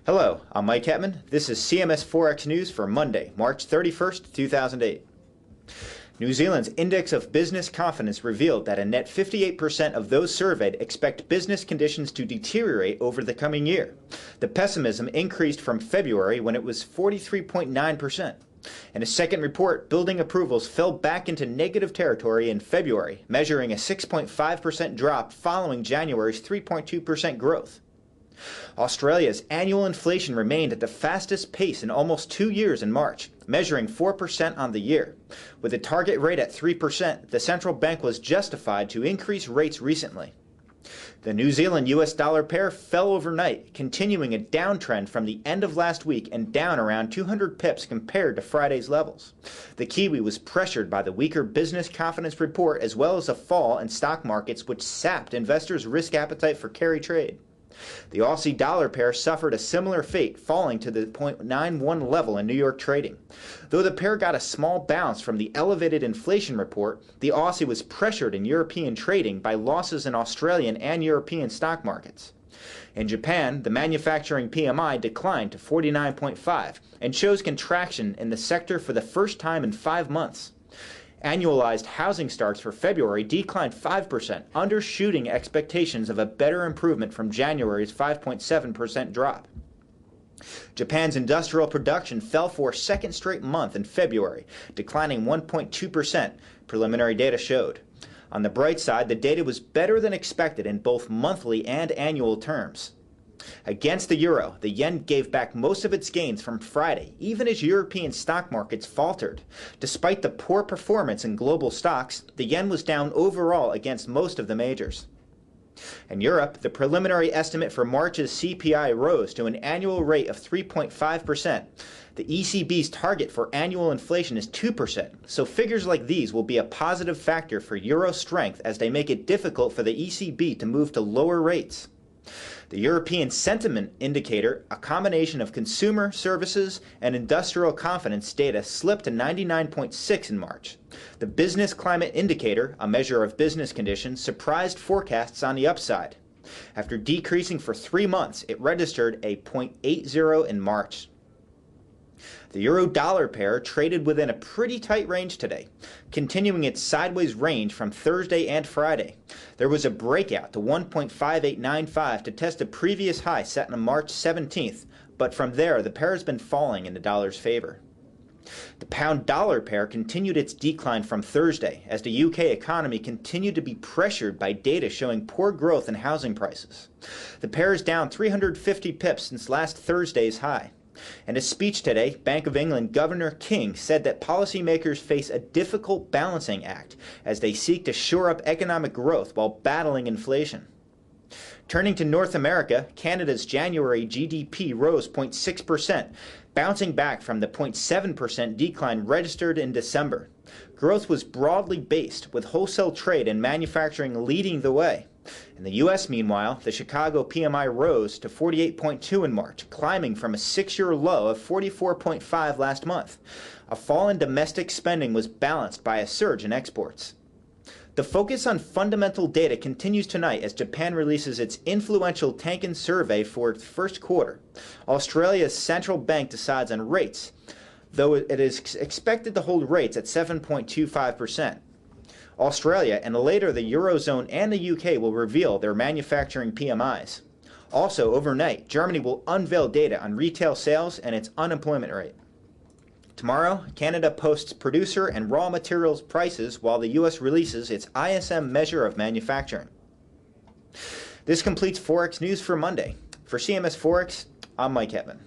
Hello, I'm Mike Hetman. This is CMS Forex News for Monday, March 31st, 2008. New Zealand's Index of Business Confidence revealed that a net 58% of those surveyed expect business conditions to deteriorate over the coming year. The pessimism increased from February when it was 43.9%. In a second report, building approvals fell back into negative territory in February, measuring a 6.5% drop following January's 3.2% growth. Australia's annual inflation remained at the fastest pace in almost 2 years in March, measuring 4% on the year. With a target rate at 3%, the central bank was justified to increase rates recently. The New Zealand-US dollar pair fell overnight, continuing a downtrend from the end of last week and down around 200 pips compared to Friday's levels. The Kiwi was pressured by the weaker business confidence report as well as a fall in stock markets which sapped investors' risk appetite for carry trade. The Aussie dollar pair suffered a similar fate, falling to the 0.91 level in New York trading. Though the pair got a small bounce from the elevated inflation report, the Aussie was pressured in European trading by losses in Australian and European stock markets. In Japan, the manufacturing PMI declined to 49.5 and shows contraction in the sector for the first time in 5 months. Annualized housing starts for February declined 5%, undershooting expectations of a better improvement from January's 5.7% drop. Japan's industrial production fell for a second straight month in February, declining 1.2%, preliminary data showed. On the bright side, the data was better than expected in both monthly and annual terms. Against the euro, the yen gave back most of its gains from Friday, even as European stock markets faltered. Despite the poor performance in global stocks, the yen was down overall against most of the majors. In Europe, the preliminary estimate for March's CPI rose to an annual rate of 3.5%. The ECB's target for annual inflation is 2%, so figures like these will be a positive factor for euro strength as they make it difficult for the ECB to move to lower rates. The European Sentiment Indicator, a combination of consumer, services, and industrial confidence data, slipped to 99.6 in March. The Business Climate Indicator, a measure of business conditions, surprised forecasts on the upside. After decreasing for 3 months, it registered a 0.80 in March. The euro-dollar pair traded within a pretty tight range today, continuing its sideways range from Thursday and Friday. There was a breakout to 1.5895 to test a previous high set on March 17th, but from there the pair has been falling in the dollar's favor. The pound-dollar pair continued its decline from Thursday as the UK economy continued to be pressured by data showing poor growth in housing prices. The pair is down 350 pips since last Thursday's high. In a speech today, Bank of England Governor King said that policymakers face a difficult balancing act as they seek to shore up economic growth while battling inflation. Turning to North America, Canada's January GDP rose 0.6%, bouncing back from the 0.7% decline registered in December. Growth was broadly based, with wholesale trade and manufacturing leading the way. In the U.S., meanwhile, the Chicago PMI rose to 48.2 in March, climbing from a 6-year low of 44.5 last month. A fall in domestic spending was balanced by a surge in exports. The focus on fundamental data continues tonight as Japan releases its influential Tankan survey for its first quarter. Australia's central bank decides on rates, though it is expected to hold rates at 7.25%. Australia and later the Eurozone and the UK will reveal their manufacturing PMIs. Also, overnight, Germany will unveil data on retail sales and its unemployment rate. Tomorrow, Canada posts producer and raw materials prices while the US releases its ISM measure of manufacturing. This completes Forex News for Monday. For CMS Forex, I'm Mike Hetman.